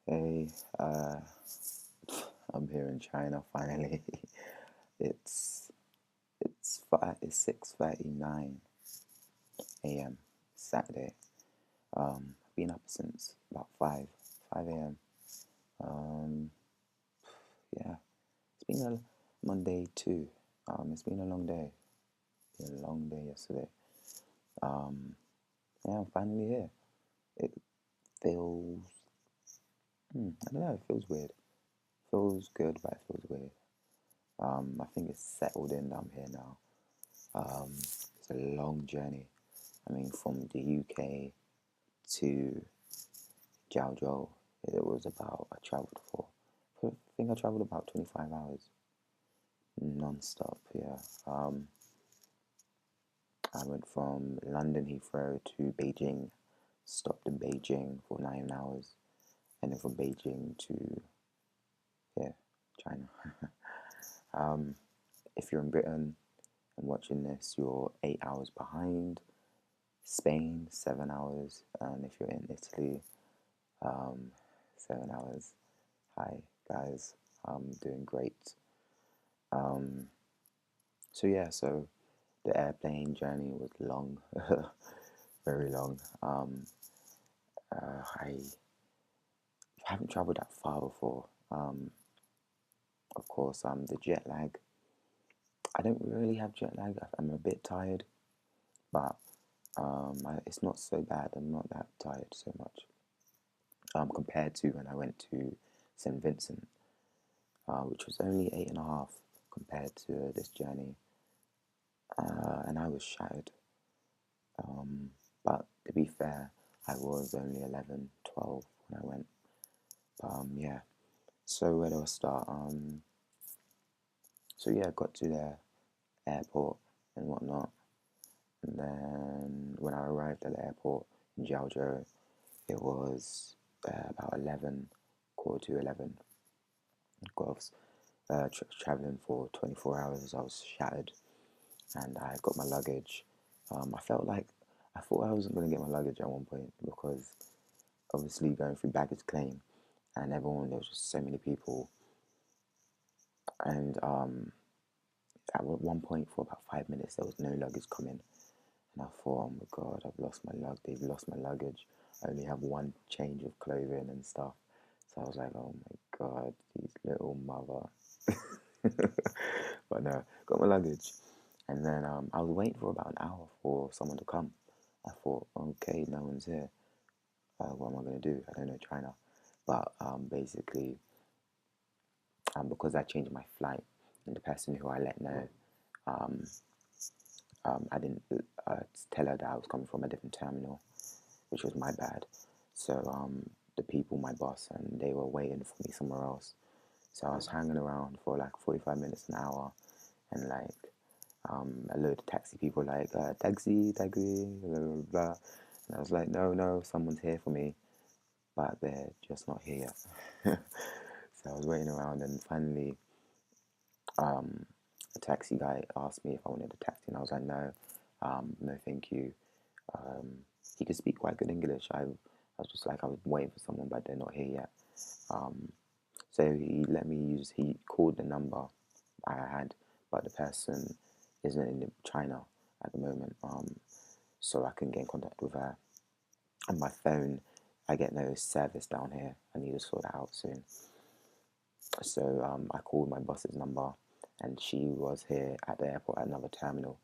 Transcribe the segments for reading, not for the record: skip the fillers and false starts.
Hey, I'm here in China finally. It's it's 6:39 a.m. Saturday. I've been up since about 5 a.m. Um, yeah, it's been a Monday too. It's been a long day. Been a long day yesterday. Um, yeah, I'm finally here. It feels, I don't know, it feels weird. Feels good, but it feels weird. I think it's settled in that I'm here now. It's a long journey. I mean, from the UK to Jiaozhou, it was about, I think I travelled about 25 hours non-stop, yeah. I went from London Heathrow to Beijing, stopped in Beijing for 9 hours, and then from Beijing to, yeah, China. um, if you're in Britain and watching this, you're 8 hours behind. Spain, 7 hours, and if you're in Italy, um, 7 hours. Hi, guys. I'm doing great. Um, so the airplane journey was long, very long. I haven't traveled that far before. Of course, the jet lag. I don't really have jet lag. I'm a bit tired, but it's not so bad. I'm not that tired so much compared to when I went to St. Vincent, which was only 8.5 compared to this journey, and I was shattered. But to be fair, I was only 11, 12 when I went. Yeah. So where do I start? I got to the airport and whatnot, and then when I arrived at the airport in Jiaozhou, it was about 11, quarter to 11. I was traveling for 24 hours. I was shattered, and I got my luggage. I thought I wasn't going to get my luggage at one point because obviously going through baggage claim and everyone, there was just so many people. And at one point, for about 5 minutes, there was no luggage coming. And I thought, oh my God, I've lost my luggage. They've lost my luggage. I only have one change of clothing and stuff. So I was like, oh my God, these little mother. But no, got my luggage. And then I was waiting for about an hour for someone to come. I thought, okay, no one's here. What am I going to do? I don't know China. But basically, because I changed my flight, and the person who I let know, um, I didn't tell her that I was coming from a different terminal, which was my bad. So the people, my boss, and they were waiting for me somewhere else. So I was hanging around for like 45 minutes, an hour, and like a load of taxi people like taxi, taxi, blah, blah, blah. And I was like, no, no, someone's here for me, but they're just not here yet. So I was waiting around, and finally, um, a taxi guy asked me if I wanted a taxi, and I was like, no, no, thank you. Um, he could speak quite good English. I was just like, I was waiting for someone, but they're not here yet. Um, so he let me use. He called the number I had, but the person isn't in China at the moment. So I can get in contact with her. On my phone, I get no service down here. I need to sort that out soon. So I called my boss's number, and she was here at the airport at another terminal.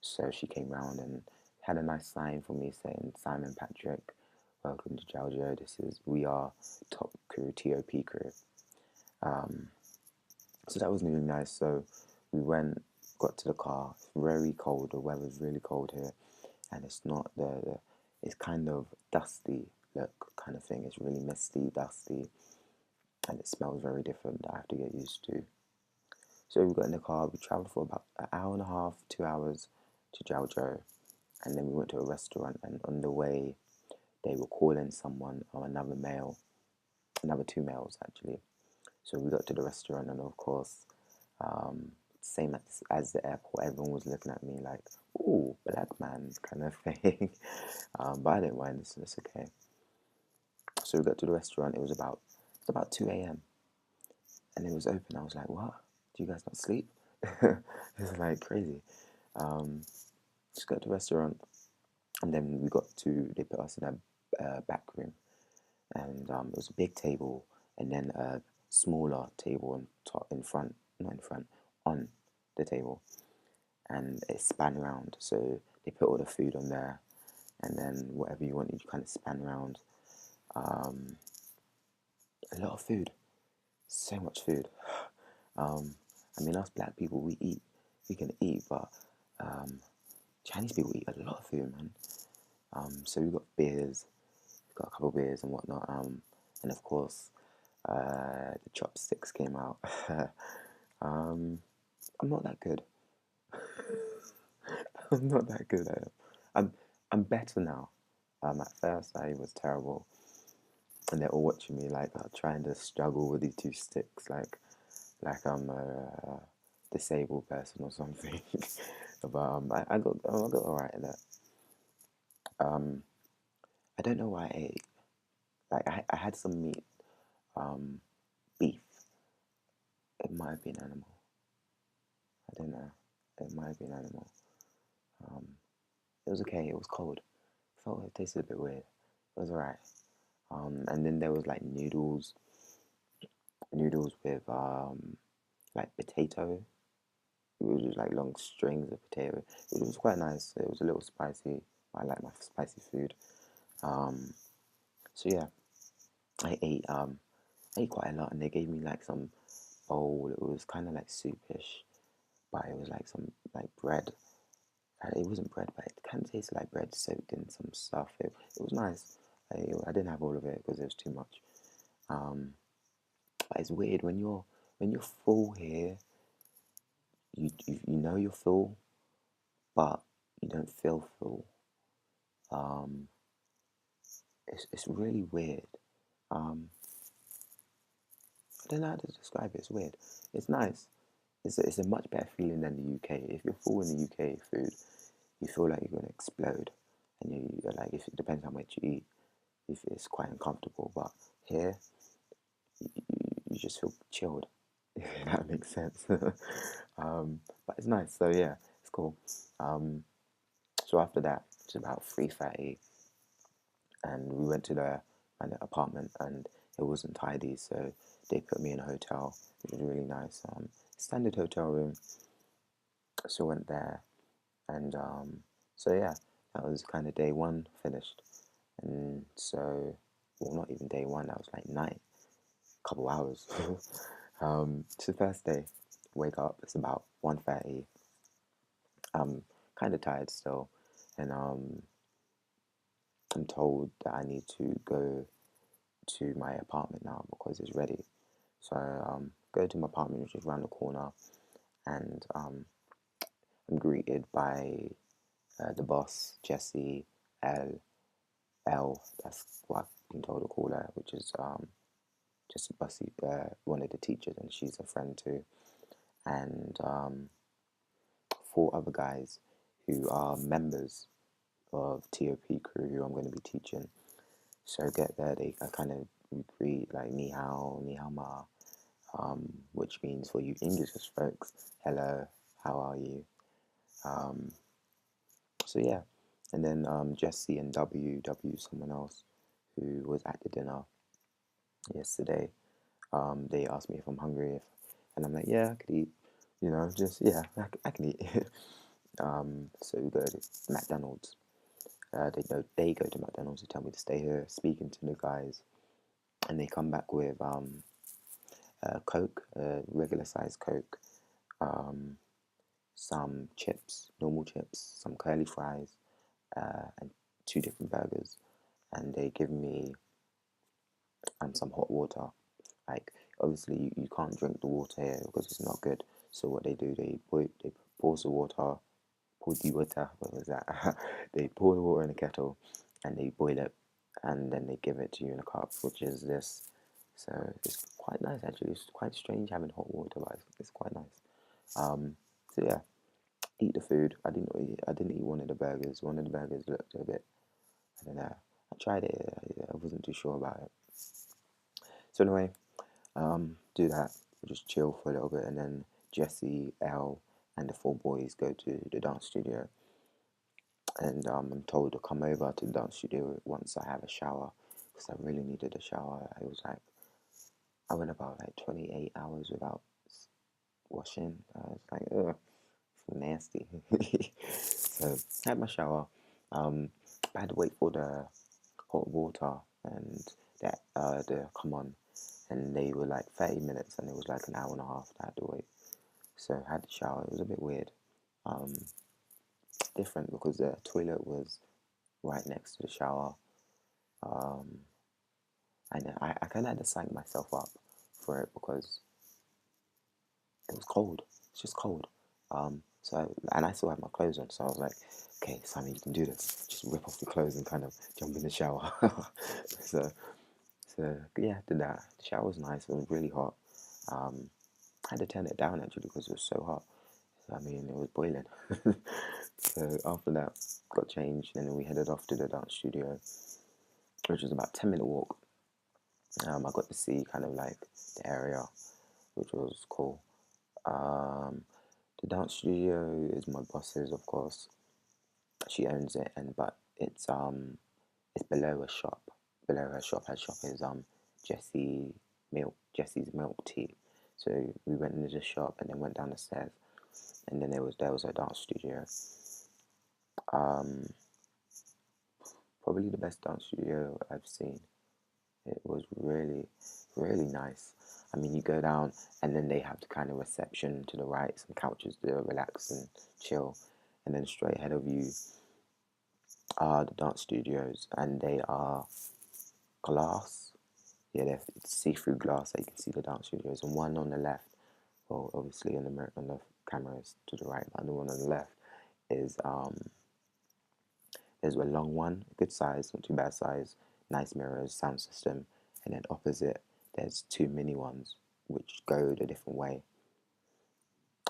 So she came round and had a nice sign for me saying, Simon Patrick, welcome to Jiaozhou. We are top crew, TOP crew. Um, so that was really nice. So we went, got to the car. It's very cold. The weather's really cold here, and it's not it's kind of dusty look kind of thing. It's really misty, dusty, and it smells very different that I have to get used to. So we got in the car, we travelled for about an hour and a half, 2 hours to Jiaozhou, and then we went to a restaurant. And on the way, they were calling someone, or another male, another two males actually. So we got to the restaurant, and of course, um, same as the airport, everyone was looking at me like, "Ooh, black man," kind of thing. But I didn't mind. It's okay. So we got to the restaurant. It was about It's about 2 a.m. and it was open. I was like, what? Do you guys not sleep? It's like crazy. Um, just got to the restaurant, and then they put us in a back room, and it was a big table, and then a smaller table in front, not in front, on the table, and it span around. So they put all the food on there, and then whatever you wanted, you kind of span around. Um, a lot of food, so much food. I mean, us black people, we can eat, but um, Chinese people eat a lot of food, man. So we got beers, we got a couple of beers and whatnot, and of course, the chopsticks came out. um, I'm not that good. I'm not that good at it. I'm better now. At first, I was terrible, and they're all watching me like trying to struggle with these two sticks, like I'm a disabled person or something. But I got alright at it. Um, I don't know why I ate. Like I had some meat, um, beef. It might have been animal. I don't know. It might have been animal. Um, it was okay. It was cold. Felt it tasted a bit weird. It was alright. And then there was like noodles with like potato. It was just like long strings of potato. It was quite nice. It was a little spicy. I like my spicy food. Um, so yeah, I ate I ate quite a lot, and they gave me like some bowl. It was kind of like soupish, but it was like some like bread. It wasn't bread, but it kind of tasted like bread soaked in some stuff. It was nice. I didn't have all of it because it was too much. Um, but it's weird when you're full here. You know you're full, but you don't feel full. Um, it's really weird. Um, I don't know how to describe it. It's weird. It's nice. It's a much better feeling than the UK. If you're full in the UK food, you feel like you're gonna explode, and you're like if it depends how much you eat, if it's quite uncomfortable. But here, you just feel chilled. If that makes sense. But it's nice. So yeah, it's cool. Um, so after that, it's about 3:30, and we went to my apartment, and it wasn't tidy, so they put me in a hotel, which was really nice. Standard hotel room. So went there, and so yeah, that was kind of day one finished, and so well, not even day one. That was like night, couple hours. It's the first day. Wake up. It's about 1:30. I'm kind of tired still, and I'm told that I need to go to my apartment now because it's ready. So go to my apartment, which is around the corner, and I'm greeted by the boss, Jesse, L, L. That's what I've been told to call her, which is just a bussy, one of the teachers, and she's a friend too, and four other guys who are members of TOP crew who I'm going to be teaching. So get there, they I kind of greet like ni hao ma, which means for you English folks, hello, how are you? Um, so yeah, and then Jesse and W, someone else who was at the dinner yesterday. They asked me if I'm hungry, and I'm like, yeah, I could eat. You know, just yeah, I can eat. So we go to McDonald's. They go to McDonald's to tell me to stay here, speaking to the guys, and they come back with Coke, regular size Coke, um, some chips, normal chips, some curly fries, and two different burgers. And they give me some hot water. Like obviously you can't drink the water here because it's not good. So what they do, they pause the water, pour the water. What was that? They pour the water in a kettle, and they boil it, and then they give it to you in a cup, which is this. So it's quite nice actually. It's quite strange having hot water, but it's quite nice. So yeah, eat the food. I didn't eat one of the burgers. One of the burgers looked a bit. I don't know. I tried it. I wasn't too sure about it. So anyway, do that, just chill for a little bit, and then Jesse, Elle, and the four boys go to the dance studio, and I'm told to come over to the dance studio once I have a shower, because I really needed a shower. I was like, I went about like 28 hours without washing. I was like, ugh, feel nasty. So I had my shower. I had to wait for the hot water and that to come on, and they were like 30 minutes, and it was like an hour and a half that I had to wait. So I had to shower. It was a bit weird, um, different because the toilet was right next to the shower, um, and I kind of had to psych myself up for it because it was cold. It's just cold. And I still had my clothes on, so I was like, okay, Simon, you can do this. Just rip off your clothes and kind of jump in the shower. so, so yeah, did that. The shower was nice. It was really hot. I had to turn it down actually because it was so hot. I mean, it was boiling. So after that, got changed, and then we headed off to the dance studio, which was about 10-minute walk. I got to see kind of like the area, which was cool. Um, the dance studio is my boss's, of course. She owns it, and but it's below a shop. Below her shop, her shop is Jesse's Milk Tea. So we went into the shop and then went down the stairs, and then there was a dance studio. Um, Probably the best dance studio I've seen. It was really, really nice. I mean, you go down, and then they have the kind of reception to the right, some couches to relax and chill, and then straight ahead of you are the dance studios, and they are glass. Yeah, they're see-through glass, so you can see the dance studios. And one on the left, well, obviously on the cameras to the right, but the one on the left is there's a long one, good size, not too bad size, nice mirrors, sound system, and then opposite there's two mini ones which go the different way.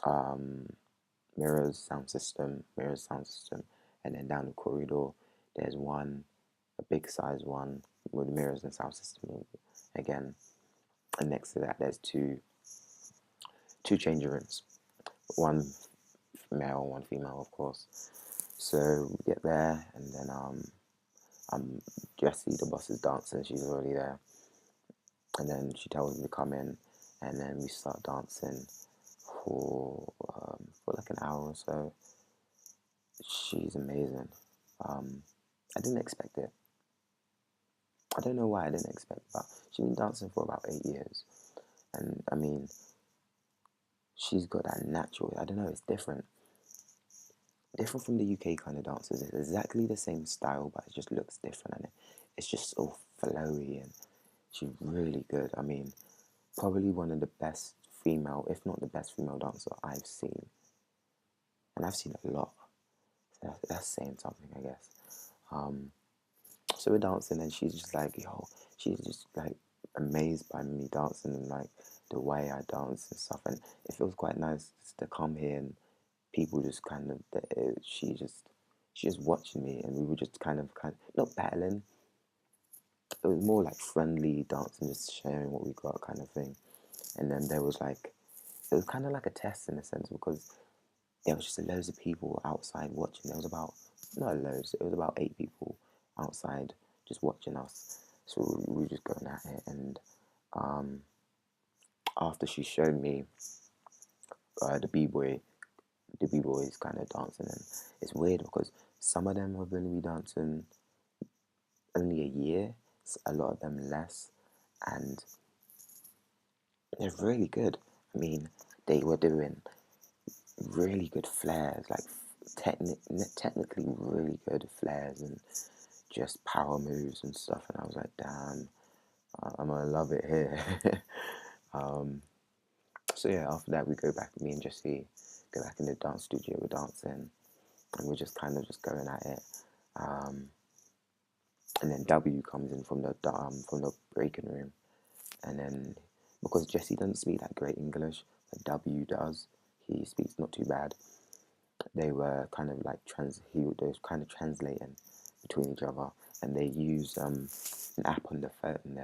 Um, mirrors, sound system, and then down the corridor there's one, a big size one with mirrors and sound system again, and next to that there's two changing rooms, one male, one female, of course. So we get there, and then Jessie, the boss, is dancing. She's already there, and then she tells me to come in, and then we start dancing for like an hour or so. She's amazing. I didn't expect it. I don't know why I didn't expect it, but she's been dancing for about 8 years, and I mean, she's got that natural. I don't know. It's different from the UK kind of dances. It's exactly the same style, but it just looks different, and it's just so flowy, and she's really good. I mean, probably one of the best female, if not the best female dancer I've seen, and I've seen a lot. So that's saying something, I guess. Um, so we're dancing, and she's just like, yo, she's just like amazed by me dancing and like the way I dance and stuff, and it feels quite nice to come here and people just kind of she just watching me, and we were just kind of not battling. It was more like friendly dancing, just sharing what we got, kind of thing. And then there was like it was kind of like a test in a sense because there was just loads of people outside watching. There was about not loads. It was about 8 people outside just watching us. So we were just going at it, and um, after she showed me the b-boy the b-boys kind of dancing, and it's weird because some of them have only been dancing only a year, a lot of them less, and they're really good. I mean, they were doing really good flares, like technically really good flares and just power moves and stuff. And I was like, damn, I'm gonna love it here. um, so yeah, after that we go back. Me and Jesse go back in the dance studio. We're dancing, and we're just kind of just going at it. Um, and then W comes in from the breaking room, and then because Jesse doesn't speak that great English, but W does. He speaks not too bad. They were kind of like they was kind of translating between each other, and they used an app on the phone there